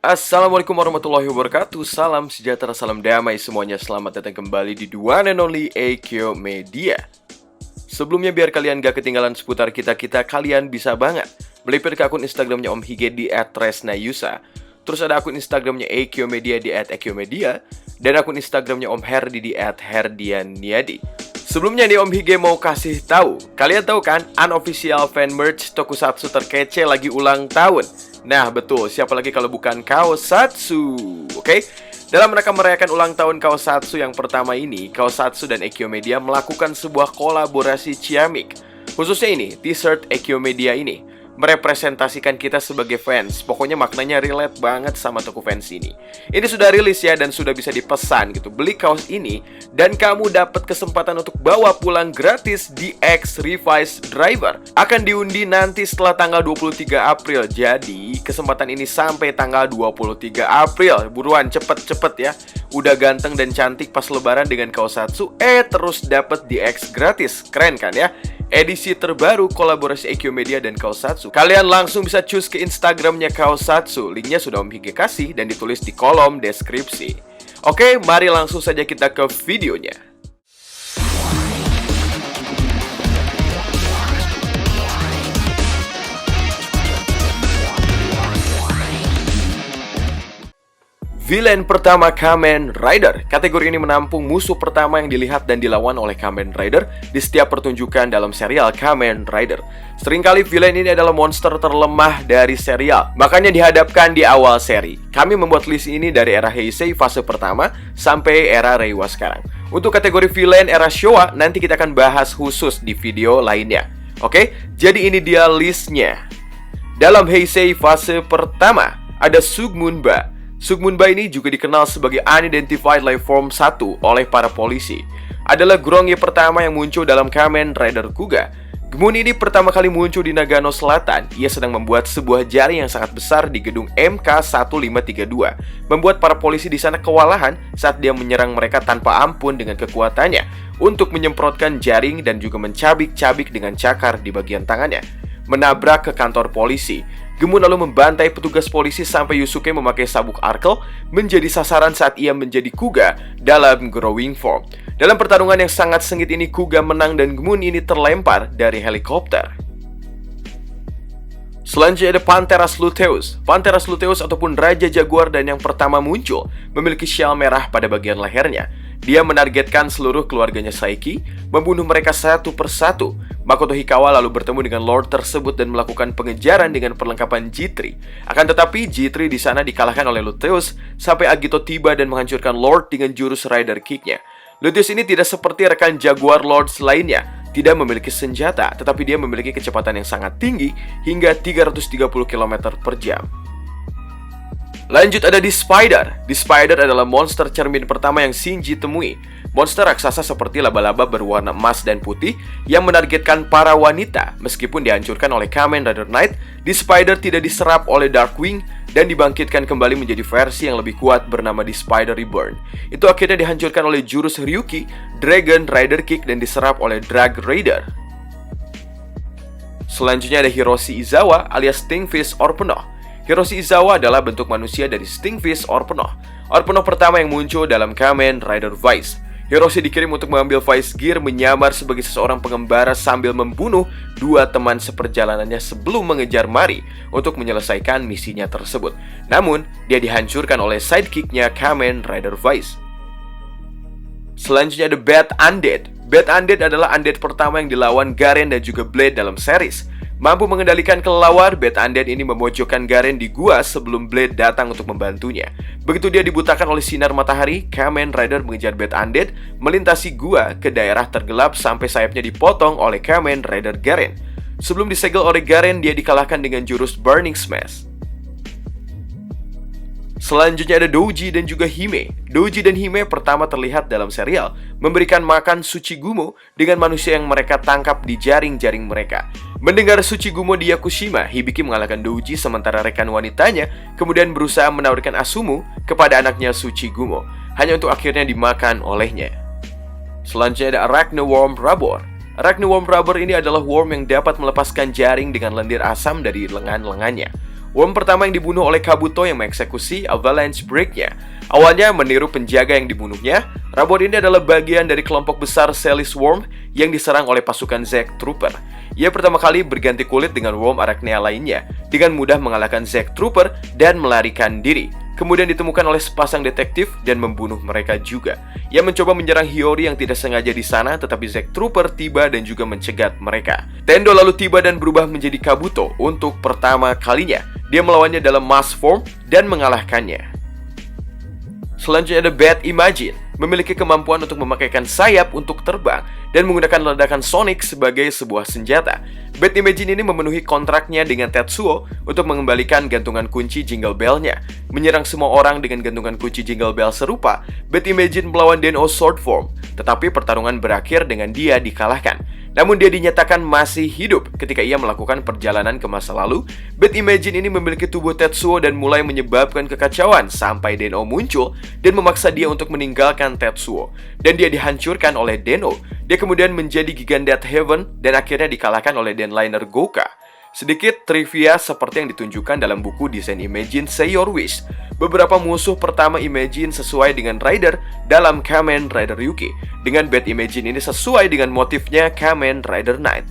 Assalamualaikum warahmatullahi wabarakatuh. Salam sejahtera, salam damai semuanya. Selamat datang kembali di The One and Only Eikyo Media. Sebelumnya biar kalian gak ketinggalan seputar kita-kita, kalian bisa banget melipir ke akun Instagramnya Om Hige di @tresnayusa. Terus ada akun Instagramnya Eikyo Media di @eikyomedia. Dan akun Instagramnya Om Herdi di @herdianiadi. Sebelumnya nih Om Hige mau kasih tahu, kalian tahu kan unofficial fan merch tokusatsu terkece lagi ulang tahun. Nah betul, siapa lagi kalau bukan Kaosatsu. Oke? Dalam rangka merayakan ulang tahun Kaosatsu yang pertama ini, Kaosatsu dan Eikyo Media melakukan sebuah kolaborasi ciamik. Khususnya ini, t-shirt Eikyo Media ini merepresentasikan kita sebagai fans. Pokoknya maknanya relate banget sama toko fans ini. Ini sudah rilis ya dan sudah bisa dipesan gitu. Beli kaos ini dan kamu dapat kesempatan untuk bawa pulang gratis di X Revise Driver. Akan diundi nanti setelah tanggal 23 April. Jadi kesempatan ini sampai tanggal 23 April. Buruan, cepet-cepet ya. Udah ganteng dan cantik pas lebaran dengan Kaosatsu, terus dapat di X gratis. Keren kan ya? Edisi terbaru kolaborasi Eikyo Media dan Kaosatsu. Kalian langsung bisa cus ke Instagramnya Kaosatsu. Linknya sudah Om Hige kasih dan ditulis di kolom deskripsi. Oke, mari langsung saja kita ke videonya. Villain pertama Kamen Rider. Kategori ini menampung musuh pertama yang dilihat dan dilawan oleh Kamen Rider di setiap pertunjukan dalam serial Kamen Rider. Seringkali villain ini adalah monster terlemah dari serial, makanya dihadapkan di awal seri. Kami membuat list ini dari era Heisei fase pertama sampai era Reiwa sekarang. Untuk kategori villain era Showa, nanti kita akan bahas khusus di video lainnya. Oke, jadi ini dia listnya. Dalam Heisei fase pertama, ada Sugmunba. Sugmunba ini juga dikenal sebagai Unidentified Life Form 1 oleh para polisi. Adalah Grongi pertama yang muncul dalam Kamen Rider Kuga. Gmun ini pertama kali muncul di Nagano Selatan. Ia sedang membuat sebuah jaring yang sangat besar di gedung MK1532, membuat para polisi di sana kewalahan saat dia menyerang mereka tanpa ampun dengan kekuatannya untuk menyemprotkan jaring dan juga mencabik-cabik dengan cakar di bagian tangannya, menabrak ke kantor polisi. Gmun lalu membantai petugas polisi sampai Yusuke memakai sabuk arkel menjadi sasaran saat ia menjadi Kuga dalam growing form. Dalam pertarungan yang sangat sengit ini, Kuga menang dan Gmun ini terlempar dari helikopter. Selanjutnya ada Pantheras luteus. Pantheras luteus ataupun Raja Jaguar dan yang pertama muncul memiliki syal merah pada bagian lehernya. Dia menargetkan seluruh keluarganya Saiki, membunuh mereka satu persatu. Makoto Hikawa lalu bertemu dengan Lord tersebut dan melakukan pengejaran dengan perlengkapan G3. Akan tetapi G3 di sana dikalahkan oleh Luteus sampai Agito tiba dan menghancurkan Lord dengan jurus Rider Kick-nya. Luteus ini tidak seperti rekan Jaguar Lords lainnya, tidak memiliki senjata, tetapi dia memiliki kecepatan yang sangat tinggi hingga 330 km per jam. Lanjut ada The Spider. The Spider adalah monster cermin pertama yang Shinji temui. Monster raksasa seperti laba-laba berwarna emas dan putih yang menargetkan para wanita. Meskipun dihancurkan oleh Kamen Rider Knight, The Spider tidak diserap oleh Darkwing dan dibangkitkan kembali menjadi versi yang lebih kuat bernama The Spider Reborn. Itu akhirnya dihancurkan oleh jurus Ryuki, Dragon Rider Kick, dan diserap oleh Drag Raider. Selanjutnya ada Hiroshi Izawa alias Stingfish Orpenoh. Hiroshi Izawa adalah bentuk manusia dari Stingfish Orpenoh. Orpenoh pertama yang muncul dalam Kamen Rider Vice. Hiroshi dikirim untuk mengambil Vice Gear, menyamar sebagai seseorang pengembara sambil membunuh dua teman seperjalanannya sebelum mengejar Mari untuk menyelesaikan misinya tersebut. Namun, dia dihancurkan oleh sidekick-nya Kamen Rider Vice. Selanjutnya ada Bad Undead. Bad Undead adalah undead pertama yang dilawan Garen dan juga Blade dalam series. Mampu mengendalikan kelelawar, Bad Undead ini memojokkan Garen di gua sebelum Blade datang untuk membantunya. Begitu dia dibutakan oleh sinar matahari, Kamen Rider mengejar Bad Undead, melintasi gua ke daerah tergelap sampai sayapnya dipotong oleh Kamen Rider Garen. Sebelum disegel oleh Garen, dia dikalahkan dengan jurus Burning Smash. Selanjutnya ada Douji dan juga Hime. Douji dan Hime pertama terlihat dalam serial memberikan makan Tsuchigumo dengan manusia yang mereka tangkap di jaring-jaring mereka. Mendengar Tsuchigumo di Yakushima, Hibiki mengalahkan Douji sementara rekan wanitanya kemudian berusaha menawarkan Asumu kepada anaknya Tsuchigumo, hanya untuk akhirnya dimakan olehnya. Selanjutnya ada Arachnoworm Rabor. Arachnoworm Rabor ini adalah worm yang dapat melepaskan jaring dengan lendir asam dari lengan-lengannya. Worm pertama yang dibunuh oleh Kabuto yang mengeksekusi Avalanche Break-nya. Awalnya meniru penjaga yang dibunuhnya, robot ini adalah bagian dari kelompok besar Celis Worm yang diserang oleh pasukan Zack Trooper. Ia pertama kali berganti kulit dengan Worm Arachnia lainnya, dengan mudah mengalahkan Zack Trooper dan melarikan diri. Kemudian ditemukan oleh sepasang detektif dan membunuh mereka juga. Ia mencoba menyerang Hiyori yang tidak sengaja di sana, tetapi Zack Trooper tiba dan juga mencegat mereka. Tendo lalu tiba dan berubah menjadi Kabuto untuk pertama kalinya. Dia melawannya dalam mass form dan mengalahkannya. Selanjutnya ada Bat Imagine, memiliki kemampuan untuk memakaikan sayap untuk terbang dan menggunakan ledakan sonic sebagai sebuah senjata. Bat Imagine ini memenuhi kontraknya dengan Tetsuo untuk mengembalikan gantungan kunci Jingle Bell-nya. Menyerang semua orang dengan gantungan kunci Jingle Bell serupa, Bat Imagine melawan Den-O Sword Form, tetapi pertarungan berakhir dengan dia dikalahkan. Namun dia dinyatakan masih hidup ketika ia melakukan perjalanan ke masa lalu. Bat Imagine ini memiliki tubuh Tetsuo dan mulai menyebabkan kekacauan sampai Den-O muncul dan memaksa dia untuk meninggalkan Tetsuo. Dan dia dihancurkan oleh Den-O. Dia kemudian menjadi Gigandet Heaven dan akhirnya dikalahkan oleh Denliner Gouka. Sedikit trivia seperti yang ditunjukkan dalam buku desain Imagine Say Your Wish. Beberapa musuh pertama Imagine sesuai dengan Rider dalam Kamen Rider Yuki. Dengan Bat Imagine ini sesuai dengan motifnya Kamen Rider Knight.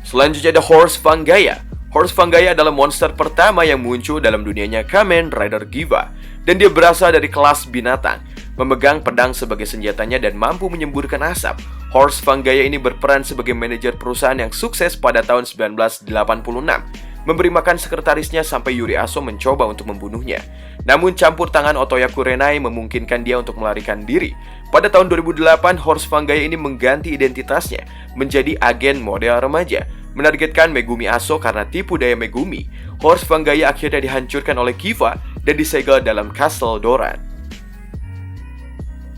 Selanjutnya ada Horse Fangaya. Horse Fangaya adalah monster pertama yang muncul dalam dunianya Kamen Rider Giva. Dan dia berasal dari kelas binatang, memegang pedang sebagai senjatanya dan mampu menyemburkan asap. Horse Fangaya ini berperan sebagai manajer perusahaan yang sukses pada tahun 1986, memberi makan sekretarisnya sampai Yuri Aso mencoba untuk membunuhnya. Namun campur tangan Otoya Kurenai memungkinkan dia untuk melarikan diri. Pada tahun 2008, Horse Fangaya ini mengganti identitasnya menjadi agen model remaja, menargetkan Megumi Aso karena tipu daya Megumi. Horse Fangaya akhirnya dihancurkan oleh Kiva dan disegel dalam Castle Doran.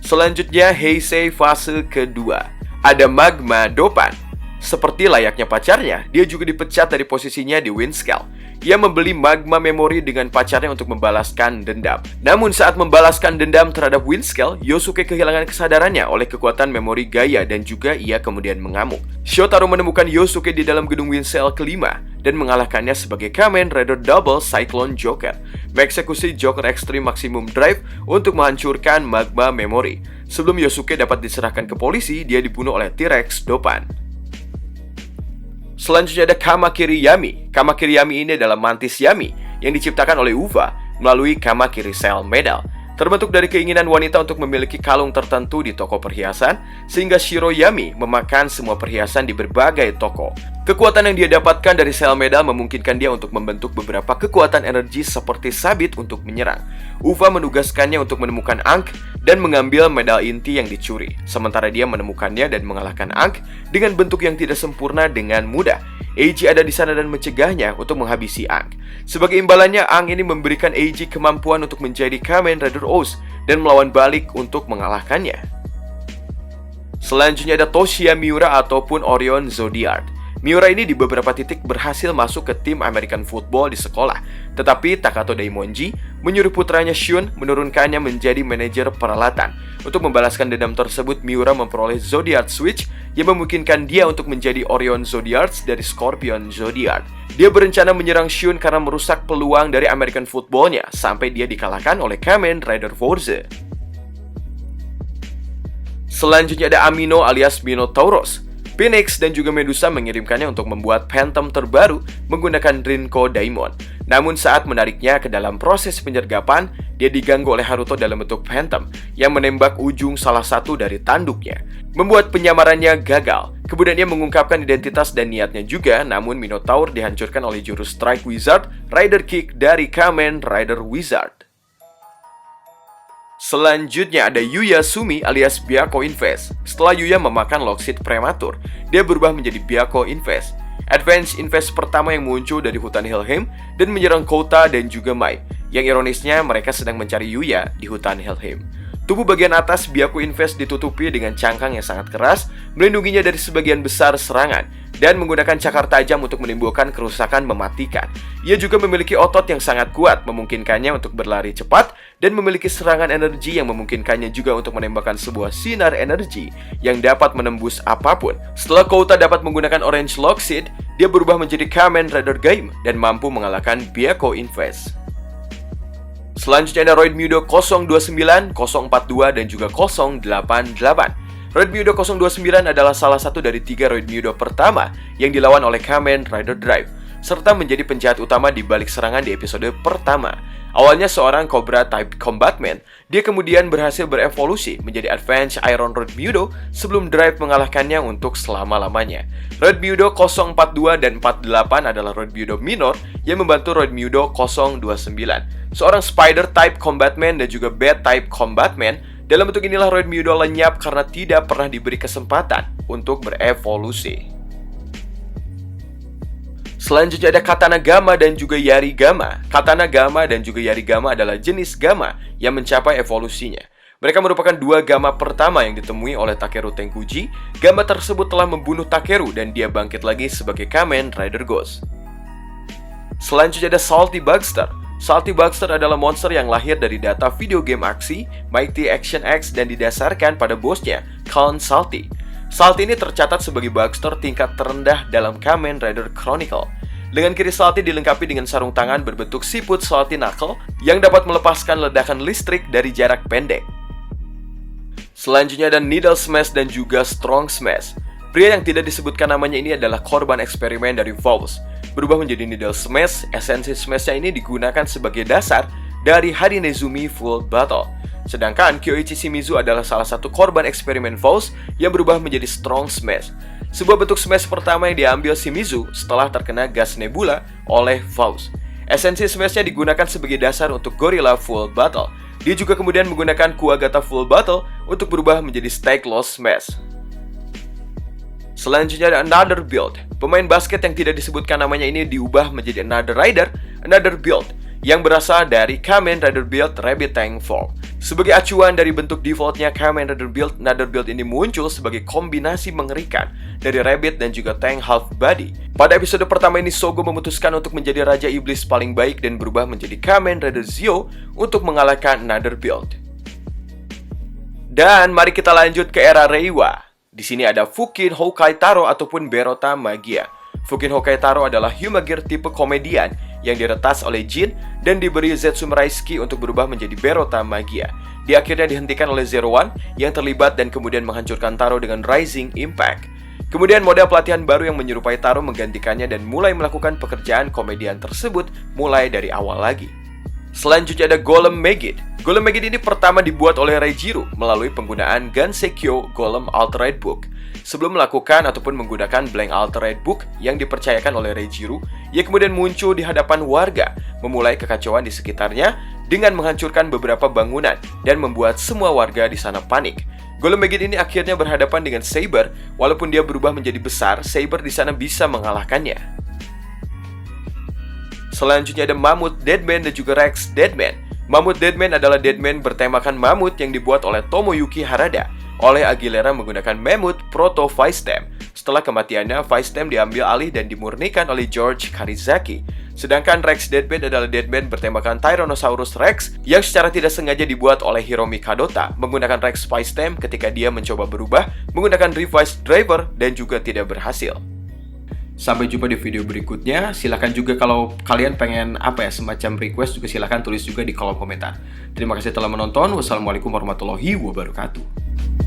Selanjutnya Heisei fase kedua. Ada Magma Dopan. Seperti layaknya pacarnya, dia juga dipecat dari posisinya di Windscale. Ia membeli magma memori dengan pacarnya untuk membalaskan dendam. Namun saat membalaskan dendam terhadap Windscale, Yosuke kehilangan kesadarannya oleh kekuatan memori Gaia dan juga ia kemudian mengamuk. Shotaro menemukan Yosuke di dalam gedung Windscale kelima dan mengalahkannya sebagai Kamen Rider Double Cyclone Joker, mengeksekusi Joker Extreme Maximum Drive untuk menghancurkan magma memori. Sebelum Yosuke dapat diserahkan ke polisi, dia dibunuh oleh T-Rex Dopan. Selanjutnya ada Kamakiri Yami. Kamakiri Yami ini adalah mantis Yami yang diciptakan oleh Uva melalui Kamakiri Cell Medal. Terbentuk dari keinginan wanita untuk memiliki kalung tertentu di toko perhiasan, sehingga Shiro Yami memakan semua perhiasan di berbagai toko. Kekuatan yang dia dapatkan dari Cell Medal memungkinkan dia untuk membentuk beberapa kekuatan energi seperti sabit untuk menyerang. Uva menugaskannya untuk menemukan Ankh dan mengambil medal inti yang dicuri. Sementara dia menemukannya dan mengalahkan Ankh dengan bentuk yang tidak sempurna dengan mudah. Eiji ada di sana dan mencegahnya untuk menghabisi Ankh. Sebagai imbalannya, Ankh ini memberikan Eiji kemampuan untuk menjadi Kamen Rider Oz dan melawan balik untuk mengalahkannya. Selanjutnya ada Toshiya Miura ataupun Orion Zodiac. Miura ini di beberapa titik berhasil masuk ke tim American Football di sekolah. Tetapi Takato Daimonji menyuruh putranya Shun menurunkannya menjadi manajer peralatan. Untuk membalaskan dendam tersebut, Miura memperoleh Zodiac Switch yang memungkinkan dia untuk menjadi Orion Zodiac dari Scorpion Zodiac. Dia berencana menyerang Shun karena merusak peluang dari American Football-nya sampai dia dikalahkan oleh Kamen Rider Forze. Selanjutnya ada Amino alias Minotauros. Phoenix dan juga Medusa mengirimkannya untuk membuat Phantom terbaru menggunakan Rinko Daimon. Namun saat menariknya ke dalam proses penyergapan, dia diganggu oleh Haruto dalam bentuk Phantom yang menembak ujung salah satu dari tanduknya, membuat penyamarannya gagal. Kemudian dia mengungkapkan identitas dan niatnya juga, namun Minotaur dihancurkan oleh jurus Strike Wizard Rider Kick dari Kamen Rider Wizard. Selanjutnya ada Yuya Sumi alias Byakko Invest. Setelah Yuya memakan Lockseed prematur, dia berubah menjadi Byakko Invest, Advance Invest pertama yang muncul dari hutan Helheim dan menyerang Kouta dan juga Mai. Yang ironisnya, mereka sedang mencari Yuya di hutan Helheim. Tubuh bagian atas Byakko Invest ditutupi dengan cangkang yang sangat keras, melindunginya dari sebagian besar serangan, dan menggunakan cakar tajam untuk menimbulkan kerusakan mematikan. Ia juga memiliki otot yang sangat kuat, memungkinkannya untuk berlari cepat, dan memiliki serangan energi yang memungkinkannya juga untuk menembakkan sebuah sinar energi yang dapat menembus apapun. Setelah Kouta dapat menggunakan Orange Lockseed, dia berubah menjadi Kamen Rider Gaim dan mampu mengalahkan Byakko Invest. Selanjutnya ada Roid Mudo 029, 042, dan juga 088. Roid Mudo 029 adalah salah satu dari 3 Roid Mudo pertama yang dilawan oleh Kamen Rider Drive, serta menjadi penjahat utama di balik serangan di episode pertama. Awalnya seorang Cobra Type Combatman, dia kemudian berhasil berevolusi menjadi Advanced Iron Roid Mudo sebelum Drive mengalahkannya untuk selama-lamanya. Roid Mudo 042 dan 48 adalah Roid Mudo minor yang membantu Roid Mudo 029. Seorang Spider Type Combatman dan juga Bat Type Combatman. Dalam bentuk inilah Roid Mudo lenyap karena tidak pernah diberi kesempatan untuk berevolusi. Selanjutnya ada Katana Gamma dan juga Yari Gamma. Katana Gamma dan juga Yari Gamma adalah jenis Gamma yang mencapai evolusinya. Mereka merupakan 2 Gamma pertama yang ditemui oleh Takeru Tenkuji. Gamma tersebut telah membunuh Takeru dan dia bangkit lagi sebagai Kamen Rider Ghost. Selanjutnya ada Salty Bugster. Salty Bugster adalah monster yang lahir dari data video game aksi Mighty Action X dan didasarkan pada bosnya, Count Salty. Salty ini tercatat sebagai Bugster tingkat terendah dalam Kamen Rider Chronicle. Lengan kiri Salty dilengkapi dengan sarung tangan berbentuk siput Salty Knuckle yang dapat melepaskan ledakan listrik dari jarak pendek. Selanjutnya ada Needle Smash dan juga Strong Smash. Pria yang tidak disebutkan namanya ini adalah korban eksperimen dari Faust. Berubah menjadi Needle Smash, esensi Smash-nya ini digunakan sebagai dasar dari Harinezumi Full Battle. Sedangkan Kyoichi Shimizu adalah salah satu korban eksperimen Faust yang berubah menjadi Strong Smash. Sebuah bentuk smash pertama yang diambil Shimizu setelah terkena gas nebula oleh Faust. Esensi smash-nya digunakan sebagai dasar untuk Gorilla Full Battle. Dia juga kemudian menggunakan Kuwagata Full Battle untuk berubah menjadi Stake Lost Smash. Selanjutnya ada Another Build. Pemain basket yang tidak disebutkan namanya ini diubah menjadi Another Rider, Another Build, yang berasal dari Kamen Rider Build Rabbit Tank Form. Sebagai acuan dari bentuk defaultnya Kamen Rider Build, Another Build ini muncul sebagai kombinasi mengerikan dari Rabbit dan juga Tank Half Body. Pada episode pertama ini, Sogo memutuskan untuk menjadi Raja Iblis paling baik dan berubah menjadi Kamen Rider Zio untuk mengalahkan Another Build. Dan mari kita lanjut ke era Reiwa. Di sini ada Fukin Houkai Taro ataupun Berota Magia. Fukin Houkai Taro adalah Humagear tipe komedian yang diretas oleh Jin dan diberi Zetsu Raisuki untuk berubah menjadi Berota Magia. Dia akhirnya dihentikan oleh Zero One yang terlibat dan kemudian menghancurkan Taro dengan Rising Impact. Kemudian model pelatihan baru yang menyerupai Taro menggantikannya dan mulai melakukan pekerjaan komedian tersebut mulai dari awal lagi. Selanjutnya ada Golem Megid. Golem Megid ini pertama dibuat oleh Reijiro melalui penggunaan Ganseikyo Golem Altered Book. Sebelum melakukan ataupun menggunakan Blank Altered Book yang dipercayakan oleh Reijiro, ia kemudian muncul di hadapan warga, memulai kekacauan di sekitarnya dengan menghancurkan beberapa bangunan dan membuat semua warga di sana panik. Golem Megid ini akhirnya berhadapan dengan Saber. Walaupun dia berubah menjadi besar, Saber di sana bisa mengalahkannya. Selanjutnya ada Mammoth Deadman dan juga Rex Deadman. Mammoth Deadman adalah Deadman bertemakan mamut yang dibuat oleh Tomoyuki Harada oleh Aguilera menggunakan Mammoth Proto Vice-Stem. Setelah kematiannya, Vice-Stem diambil alih dan dimurnikan oleh George Karizaki. Sedangkan Rex Deadman adalah Deadman bertemakan Tyrannosaurus Rex yang secara tidak sengaja dibuat oleh Hiromi Kadota menggunakan Rex Vice-Stem ketika dia mencoba berubah menggunakan Revised Driver dan juga tidak berhasil. Sampai jumpa di video berikutnya. Silahkan juga kalau kalian pengen semacam request juga silahkan tulis juga di kolom komentar. Terima kasih telah menonton. Wassalamualaikum warahmatullahi wabarakatuh.